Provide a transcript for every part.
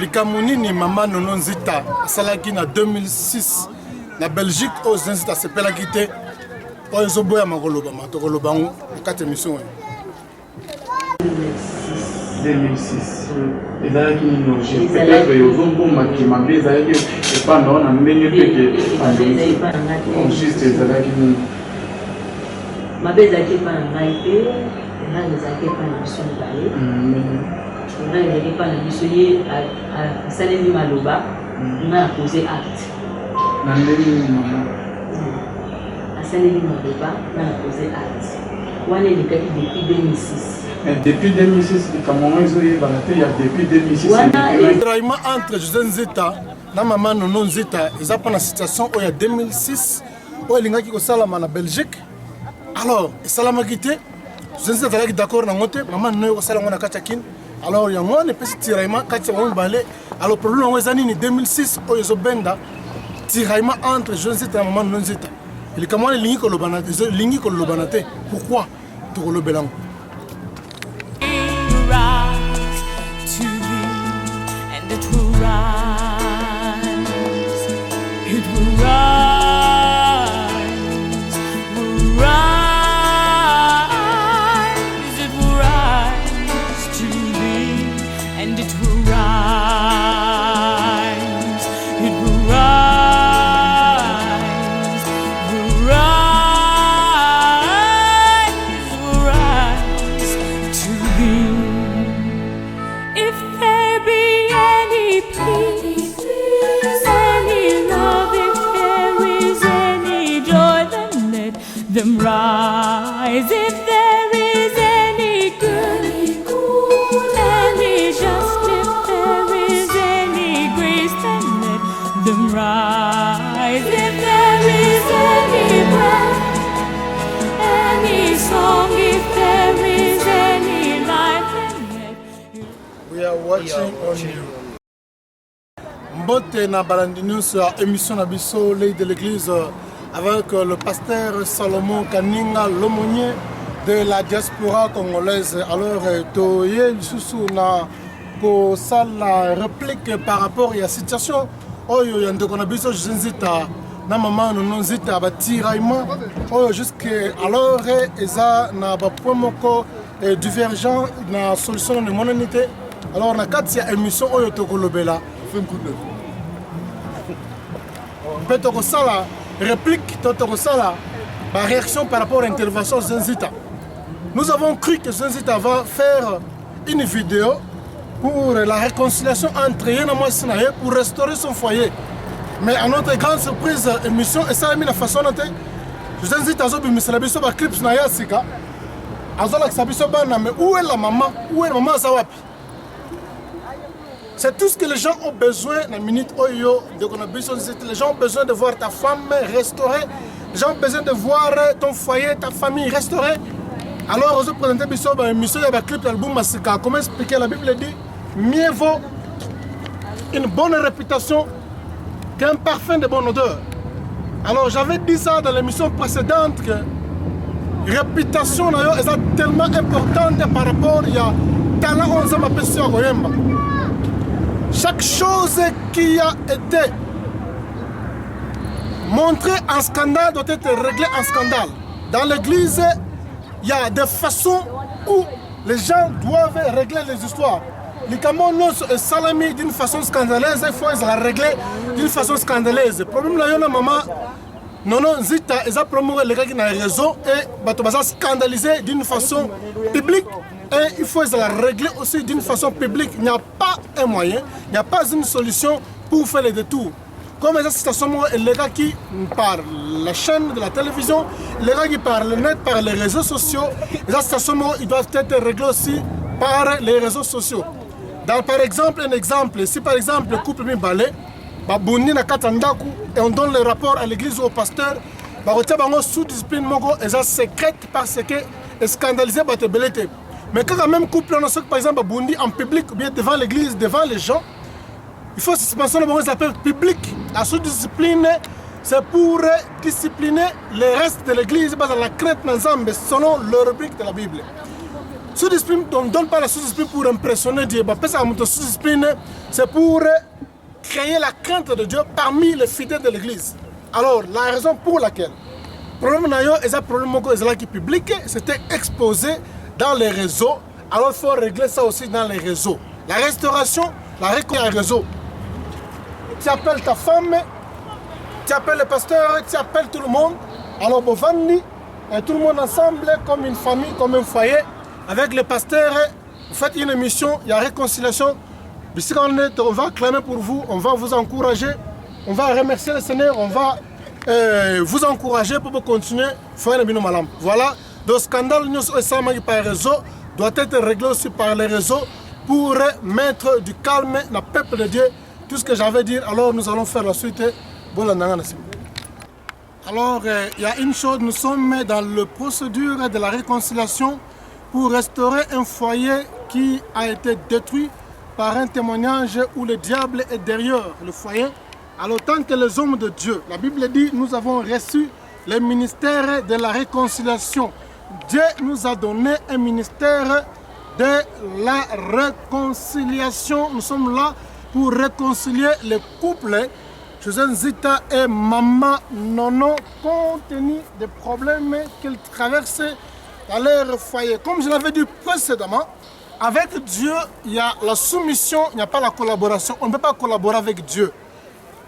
Likamunini Maman Nono Nzita asalaki na 2006 na Belgique aux Nzita sepelaki te oyo ezoboya makoloba matokoloba ngo na kati émission 2006 ezalaki nino peut-être ozobomaki mabe ezalaki epanda na ndenge peke juste ezalaki nini mabe ezalaki epana ngai mpe ngai ezalaki epana biso mibale ngai ezalaki epana biso ye asalemi maloba ngai apose acte na ndenge nini mama asalemi maloba ngai apose acte wana elekaki depuis 2006. Depuis 2006, comment ils ont eu depuis 2006. Le travaillement entre José Nzita et Maman Nono Nzita, ils ont pris la situation il y a 2006, où ils ont été en Belgique. Alors, ils ont quitté. José Nzita est d'accord avec nous, Maman Nono est en Kachakin. Alors, il y a un petit tiraillement, alors, le problème est en 2006, où ils ont eu un tiraillement entre José Nzita et Maman Nono Nzita. Et comment ils ont eu pourquoi tout le bélang? It will rise, it will rise, will rise, it will rise to thee, and it will rise, it will rise, will rise, will rise to thee. If there be peace, any love, if there is any joy, then let them rise. If there is any good, any just, if there is any grace, then let them rise. If there is any breath, any song, if there is any life, then let we are watching on you. Mbote na Balandinus sur émission Nabiso, l'œil de l'église, avec le pasteur Salomon Kaninga, l'aumônier de la diaspora congolaise. Alors, Toye Lisusu na ko sala réplique par rapport à la situation. Oyo yandeko Nabiso Nzita na Maman Nono Nzita ba tiraillement. Oyo jusqu'alors eza na ba point moko divergent na solution de mononité. Alors na kati ya émission oyo tokolobela. Peut-être la réplique, la réaction par rapport à l'intervention de Zenzita. Nous avons cru que Zenzita va faire une vidéo pour la réconciliation entre Yéna Moissinaye pour restaurer son foyer. Mais à notre grande surprise, l'émission, et ça a mis la façon dont Zenzita a mis la clip sur Yasika. Mais où est la maman? Où est la maman Zawapi? C'est tout ce que les gens ont besoin dans la minute Oyo de Konabison. Les gens ont besoin de voir ta femme restaurée. Les gens ont besoin de voir ton foyer, ta famille restaurée. Alors, je présente une mission de clip d'album Masika. Comment expliquer? La Bible dit mieux vaut une bonne réputation qu'un parfum de bonne odeur. Alors, j'avais dit ça dans l'émission précédente que la réputation est tellement importante par rapport à talent 11 ans à Goyemba. Chaque chose qui a été montrée en scandale doit être réglée en scandale. Dans l'église, il y a des façons où les gens doivent régler les histoires. Les Camerounais sont salami d'une façon scandaleuse, il faut la régler d'une façon scandaleuse. Le problème là, maman, Nono Nzita, ils ont promu les gars qui ont raison et ils sont scandalisés d'une façon publique. Et il faut la régler aussi d'une façon publique. Il n'y a pas un moyen, il n'y a pas une solution pour faire les détours. Comme les situations, les gars qui par la chaîne de la télévision, les gars qui par le net, par les réseaux sociaux, les situations ils doivent être réglés aussi par les réseaux sociaux. Dans, par exemple, un exemple, si par exemple le couple Mibale, Babundi na Katandaku, et on donne le rapport à l'église ou au pasteur, sous discipline, ils sont secrètes parce que scandalisés par tes belletés. Mais quand même couple, par exemple, Bundi en public, ou bien devant l'église, devant les gens, il faut se penser à ce appelle public. La sous-discipline, c'est pour discipliner le reste de l'église dans la crainte ensemble, selon le rubrique de la Bible. Sous-discipline, on ne donne pas la sous-discipline pour impressionner Dieu. Sous-discipline, c'est pour créer la crainte de Dieu parmi les fidèles de l'Église. Alors, la raison pour laquelle le problème qui public, c'était exposé dans les réseaux. Alors, il faut régler ça aussi dans les réseaux. La restauration, la réconciliation des réseaux. Tu appelles ta femme, tu appelles le pasteur, tu appelles tout le monde. Alors, Bovani, et tout le monde ensemble, comme une famille, comme un foyer. Avec les pasteurs, vous faites une émission, il y a réconciliation. On va clamer pour vous, on va vous encourager, on va remercier le Seigneur, on va vous encourager pour continuer. Voilà, le scandale par réseau doit être réglé aussi par les réseaux pour mettre du calme dans le peuple de Dieu. Tout ce que j'avais dit, alors nous allons faire la suite. Alors, il y a une chose, nous sommes dans la procédure de la réconciliation pour restaurer un foyer qui a été détruit par un témoignage où le diable est derrière le foyer. Alors tant que les hommes de Dieu, la Bible dit, nous avons reçu le ministère de la réconciliation. Dieu nous a donné un ministère de la réconciliation. Nous sommes là pour réconcilier les couples. José Zita et Maman Nono, compte tenu des problèmes qu'ils traversent dans leur foyer. Comme je l'avais dit précédemment, avec Dieu, il y a la soumission, il n'y a pas la collaboration. On ne peut pas collaborer avec Dieu.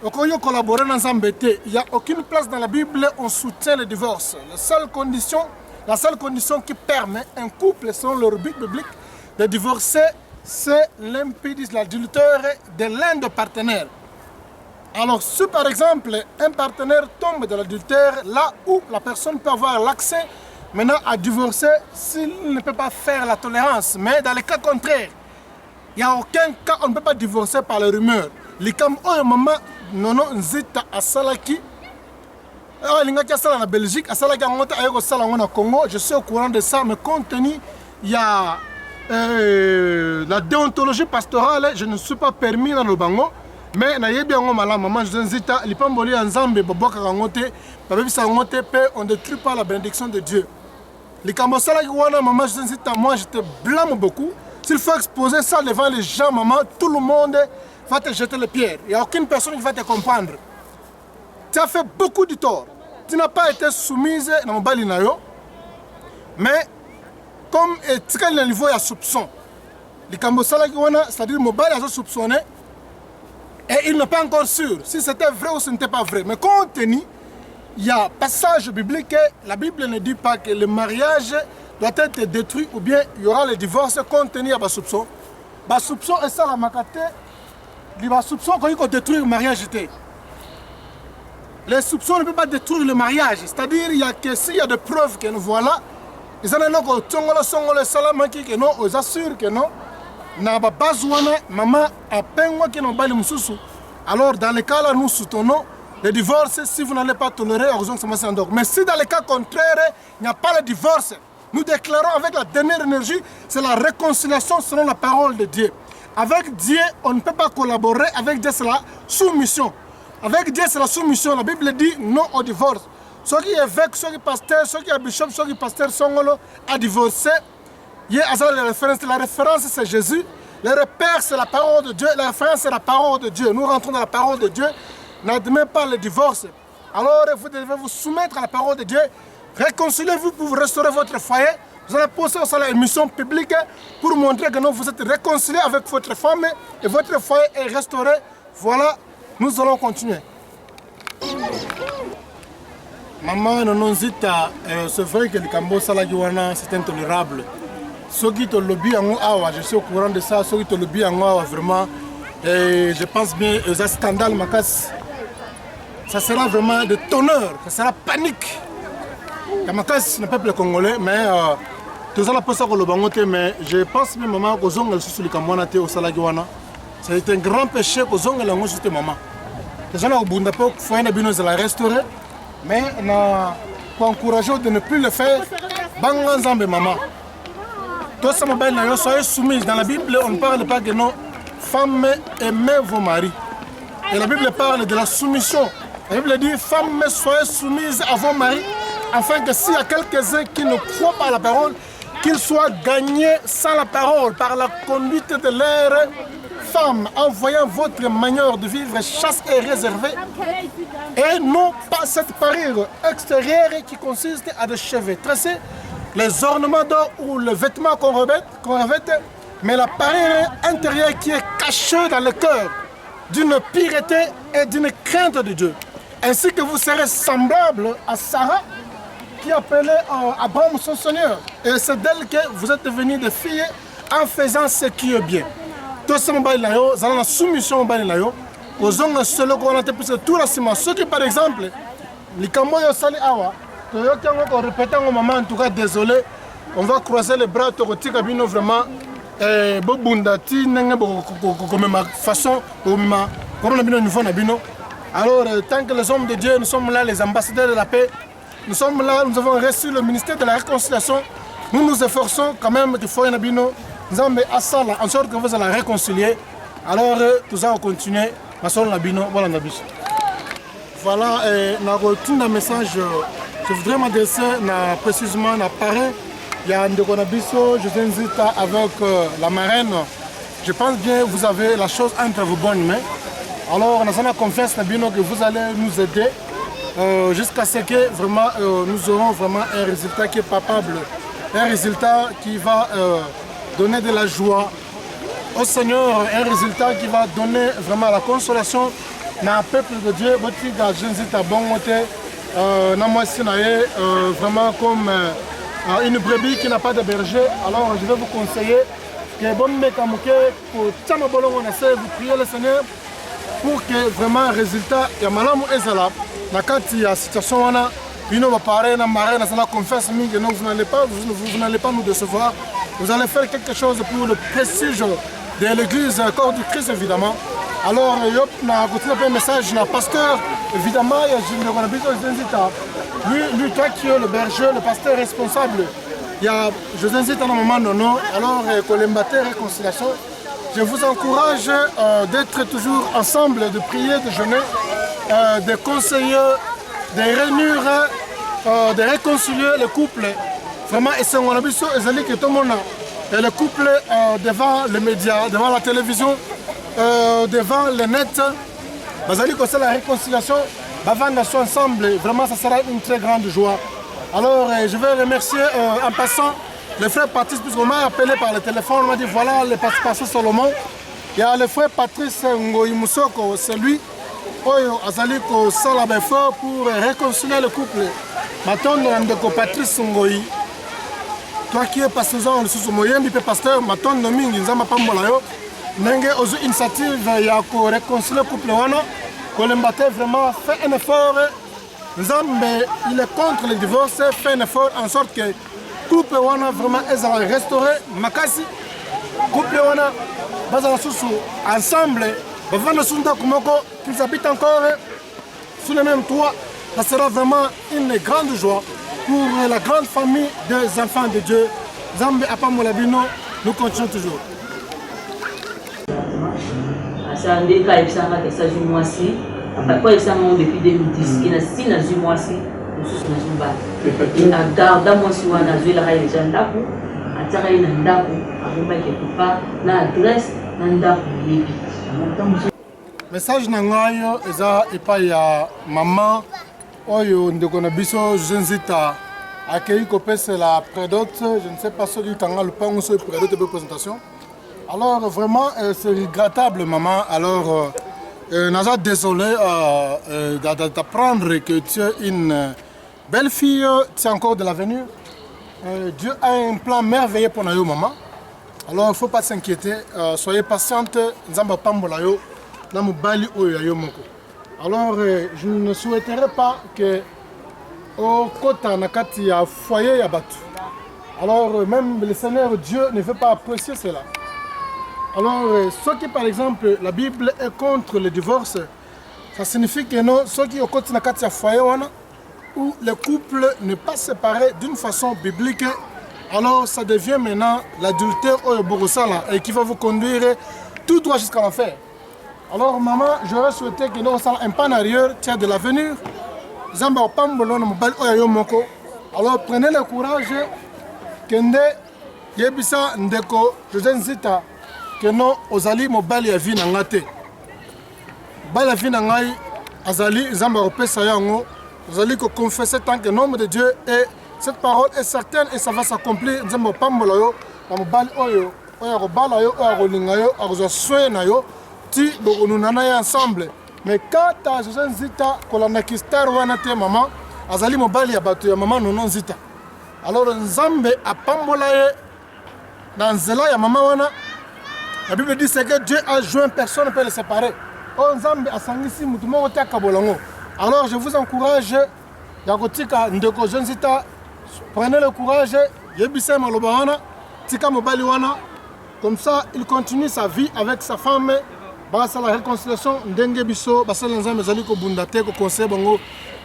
Donc, quand on collabore dans un embêté, il n'y a aucune place dans la Bible, on soutient le divorce. La seule condition qui permet un couple, selon leur but biblique, de divorcer, c'est l'impédis, l'adultère de l'un des partenaires. Alors, si par exemple, un partenaire tombe de l'adultère, là où la personne peut avoir l'accès maintenant à divorcer s'il ne peut pas faire la tolérance. Mais dans les cas contraires, il n'y a aucun cas, on ne peut pas divorcer par les rumeurs. Les cas où maman nono nzita à Salaki, en Belgique, à Salaki en Congo, je suis au courant de ça, mais compte tenu, il y a la déontologie pastorale, je ne suis pas permis dans le bango. Mais maman je nzita, il pamboli ensemble, on ne détruit pas la bénédiction de Dieu. Les Kamosala maman je nzita, moi je te blâme beaucoup. S'il faut exposer ça devant les gens, maman, tout le monde va te jeter les pierres. Il n'y a aucune personne qui va te comprendre. Tu as fait beaucoup de tort. Tu n'as pas été soumise dans mon balinayo. Mais comme le niveau il y a soupçon. Les Kamosala c'est-à-dire mon bal a soupçonné. Et il n'est pas encore sûr si c'était vrai ou si ce n'était pas vrai. Mais compte tenu, il y a un passage biblique, la Bible ne dit pas que le mariage doit être détruit ou bien il y aura le divorce compte tenu à soupçon. Soupçon est ça la makate, il soupçon qu'on peut détruire le mariage. Les soupçons ne peuvent pas détruire le mariage. C'est-à-dire il y a que s'il y a des preuves que nous voilà, ils ont le salam qui non, ils assurent que non. Maman alors dans les cas là nous soutenons le divorce si vous n'allez pas tolérer mais si dans les cas contraires il n'y a pas le divorce, nous déclarons avec la dernière énergie, c'est la réconciliation selon la parole de Dieu. Avec Dieu on ne peut pas collaborer, avec Dieu c'est la soumission. Avec Dieu c'est la soumission. La Bible dit non au divorce. Ceux qui sont évêques, ceux qui sont pasteurs, ceux qui sont bishops, ceux qui sont pasteurs sont à divorcer. La référence c'est Jésus, le repère c'est la parole de Dieu, la référence c'est la parole de Dieu. Nous rentrons dans la parole de Dieu, n'admettez pas le divorce. Alors vous devez vous soumettre à la parole de Dieu, réconciliez-vous pour restaurer votre foyer. Vous allez poser sur l'émission publique pour montrer que non, vous êtes réconciliés avec votre femme et votre foyer est restauré. Voilà, nous allons continuer. Maman, non, c'est vrai que le Cambo Salagiwana c'est intolérable. Ceux qui te lobby en awa, je suis au courant de ça, ceux qui te lobby en awa vraiment, et je pense bien aux scandales Makas, ça sera vraiment de tonnerre, ça sera panique. Makas n'est pas le Congolais, mais tout ça la poste au Lobangote, mais je pense bien maman qu'aux ongles sur le Camonate au Salagiwana, c'est un grand péché qu'aux ongles en sur tes mamans. Les gens au Bundapo, il faut un abus de la restaurer, mais pour encourager de ne plus le faire, bangan zambe maman. Tout ça, soyez soumis. Dans la Bible, on ne parle pas que non, femmes, aimez vos maris. Et la Bible parle de la soumission. La Bible dit, femmes, soyez soumises à vos maris, afin que s'il y a quelques-uns qui ne croient pas à la parole, qu'ils soient gagnés sans la parole, par la conduite de leurs femmes, en voyant votre manière de vivre chaste et réservée, et non pas cette parure extérieure qui consiste à des cheveux tressés, les ornements d'or ou le vêtement qu'on revête, mais la parure intérieure qui est cachée dans le cœur d'une pureté et d'une crainte de Dieu. Ainsi que vous serez semblable à Sarah, qui appelait Abraham son Seigneur. Et c'est d'elle que vous êtes devenus des filles en faisant ce qui est bien. Tout ça, vous avez la soumission, vous avez solo qu'on a plus tout la ceux qui, par exemple, les Camoyo Sali Awa, on répète au moment, en tout cas, désolé, on va croiser les bras, Toroti Kabino vraiment, Bobundati, comme ma façon, alors, tant que les hommes de Dieu, nous sommes là, les ambassadeurs de la paix, nous sommes là, nous avons reçu le ministère de la réconciliation. Nous nous efforçons quand même de faire un abino, nous avons assala en sorte que vous allez réconcilier. Alors, nous allons continuer. Voilà, un message, je voudrais m'adresser précisément à Paris. Il y a un Ndekonabiso, je vous invite avec la marraine. Je pense bien que vous avez la chose entre vos bonnes mains. Alors, nous avons confiance que vous allez nous aider jusqu'à ce que vraiment, nous aurons vraiment un résultat qui est palpable, un résultat qui va donner de la joie au Seigneur, un résultat qui va donner vraiment la consolation dans le peuple de Dieu. Vraiment comme une brebis qui n'a pas de berger. Alors, je vais vous conseiller que vous priez le Seigneur pour que vraiment le résultat y a malamu ezala na kati ya situation wana bino ba paré na maré na sana confiance mingi donc vous n'allez pas nous décevoir, vous allez faire quelque chose pour le prestige de l'église corps du Christ évidemment. Alors yop na continuer un message na pasteur évidemment il y a Jimmy Konabito Zenzita, lui toi qui est le berger, le pasteur responsable, il y a Josenzita na maman nono. Alors Kolembate réconciliation. Je vous encourage d'être toujours ensemble, de prier, de jeûner, de conseiller, de réunir, de réconcilier les couples. Vraiment, et c'est mon ambition, que tout le monde a le couple devant les médias, devant la télévision, devant le net. C'est la réconciliation, ensemble, vraiment, ça sera une très grande joie. Alors, je vais remercier en passant le frère Patrice, puisqu'on m'a appelé par le téléphone, on m'a dit voilà le pasteur Solomon. Il y a le frère Patrice Ngoyi Moussoko, c'est lui Oyo Azali ko sala befort pour réconcilier le couple. Maintenant, on a Patrice Ngoyi. Toi qui es pasteur, on est moyen, pasteur, maintenant, on a Nzama Pambolayo. Nenge ozu initiative ya ko réconcilier le couple wana. Kolembate vraiment fait un effort. Nzambe, il est contre le divorce, fait un effort en sorte que couple wana vraiment est restauré makasi couple wana bazala susu ensemble bavanda sunda kumoko qu'ils habitent encore sous le même toit. Ça sera vraiment une grande joie pour la grande famille des enfants de Dieu. Zambe Apamolabino, nous continuons toujours. Ça depuis 2010 qui n'a si n'a eu moi si garda mwasi wana azwelaka ye deja ndako atiaka ye na ndako abomaki quelque part na adresse na ndako yebi. Message na ngai eza epai ya mama oyo ndeko na biso Josenzita akei kopesela prédote, je ne sais pas soki tanga lupango so prédote de présentation. Alors vraiment c'est regrettable maman. Alors naza désolé d'apprendre que tu es une belle fille, tu as encore de l'avenir. Dieu a un plan merveilleux pour nous, maman. Alors il ne faut pas s'inquiéter. Soyez patiente. Alors je ne souhaiterais pas que au côté nakati ya foyer ya batu. Alors même le Seigneur Dieu ne veut pas apprécier cela. Alors ce qui par exemple la Bible est contre le divorce, ça signifie que non, ceux qui au côté nakati ya foyer wana où le couple n'est pas séparé d'une façon biblique, alors ça devient maintenant l'adultère au Borosala et qui va vous conduire tout droit jusqu'à l'enfer. Alors maman, j'aurais souhaité que nous soyons un pas en arrière, tu as de l'avenir. Alors prenez le courage, kende yebisa ndeko José Nzita que non ozali mobali ya vie na nga te bali ya vie na ngai azali nzambe akopesa yango ozali confesser tant que nom de Dieu et cette parole est certaine et ça va s'accomplir nzambe opambola yo na mobali oyo oyo akobala yo oyo akolinga yo akozwa soin na yo ti bokonunana ye ensemble. Mais quand à José Nzita kolandaki star wana te mama azali mobali ya bato ya mama Nono Nzita, alors nzambe apambola ye dans nzela ya mama wana. La Bible dit c'est que Dieu a joint personne ne peut le séparer. Oh nzambe asangisi mutu moko te akabolango. Alors je vous encourage ya kotika ndeko José Nzita, prenez le courage yebisa maloba wana tika mobali wana, comme ça il continue sa vie avec sa femme. Basa la réconciliation ndenge biso basala nzambe zali ko bunda te ko conseil bango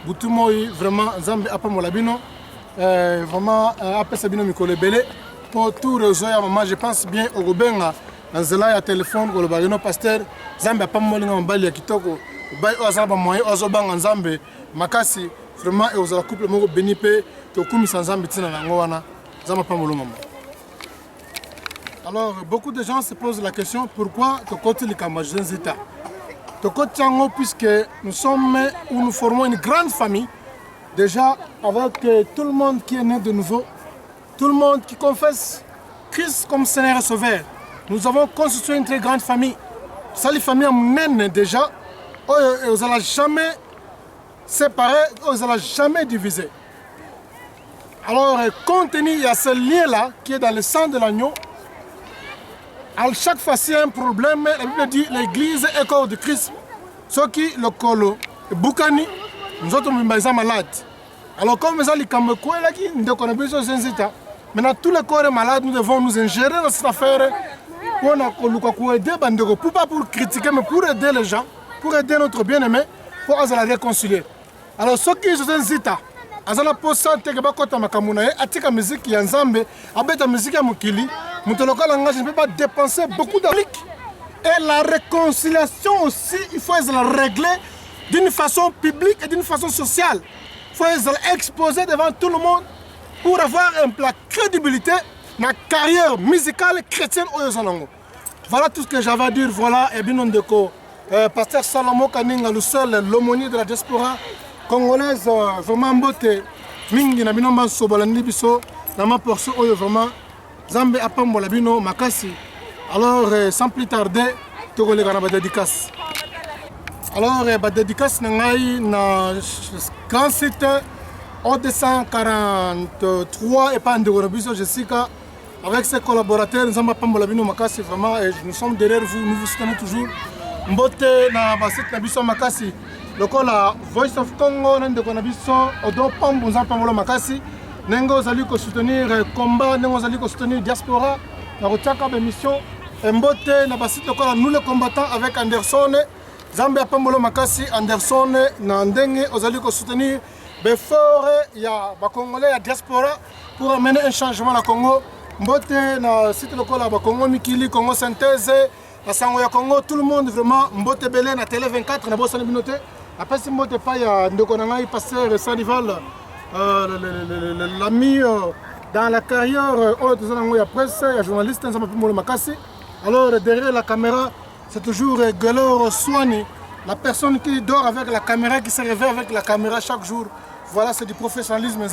butu moi vraiment nzambe apamola bino vraiment apesa bino mikolo ebele pour tout réseau ya maman. Je pense bien au gobenga nzela ya téléphone ko loba no pasteur nzambe apamola ngambali ya kitoko bai ozaba moyen ozobanga nzambe makasi vraiment et ozala couple moko béni pe to kumisa nzambe tina nango wana nzambe apamola maman. Alors, beaucoup de gens se posent la question pourquoi Tokoti Likamba José Nzita. Tokoti Yango, puisque nous sommes où nous formons une grande famille, déjà avec tout le monde qui est né de nouveau, tout le monde qui confesse Christ comme Seigneur et Sauveur. Nous avons constitué une très grande famille. Ça, les familles mènent déjà, ils n'allont jamais séparer, ils n'allont jamais diviser. Alors, compte tenu, il y a ce lien-là qui est dans le sang de l'agneau. À chaque fois, s'il y a un problème, la Bible dit l'église est corps de Christ. Ceux qui le collent, Boukani, nous autres, nous sommes malades. Alors, comme nous avons les Kamekoué, nous avons besoin de Nzita. Maintenant, tous les corps malades, nous devons nous ingérer dans cette affaire. Pour aider, pas pour critiquer, mais pour aider les gens, pour aider notre bien-aimé, pour la réconcilier. Alors, ceux qui sont Nzita, azala posa teke bakota makamuna ye atika musique ya nzambe abeta musique ya mokili mutoloka langa je ne peux pas dépenser beaucoup d'argent. Et la réconciliation aussi il faut la régler d'une façon publique et d'une façon sociale. Il faut la exposer devant tout le monde pour avoir la crédibilité dans la carrière musicale chrétienne au Yozanango. Voilà tout ce que j'avais à dire. Voilà et bien ndeko pasteur Salomon Kaninga le seul l'aumônier de la diaspora congolaise vraiment mbote mingi na bino mbanso balandi biso na ma portion oyo vraiment Zambe apambola bino makasi. Alors sans plus tarder tokolega na ba dédicace. Alors ba dédicace na ngai na grand site O243 et pas de biso Jessica avec ses collaborateurs Zambe apambola bino makasi vraiment et nous sommes derrière vous, nous vous soutenons toujours. Mbote na ba site na biso makasi. Lokola Voice of Congo nende kona biso odo pambo nzambe pambola makasi nengo zali ko soutenir combat nengo zali ko soutenir diaspora na kotaka ba mission mbote na basite lokola nous les combattants avec Anderson Zambe pambola makasi Anderson na ndenge ozali ko soutenir befort ya ba congolais ya diaspora pour amener un changement na Congo mbote na site lokola ba Congo Mikili Congo Synthèse la sango ya Congo tout le monde vraiment mbote belé na télé 24 na bossa binote. Après, si je ne pas, il y a un pasteur Sanival, l'ami dans la carrière, il y a presse, il y a journaliste, alors derrière la caméra, c'est toujours Gelor Swani, la personne qui dort avec la caméra, qui se réveille avec la caméra chaque jour. Voilà, c'est du professionnalisme.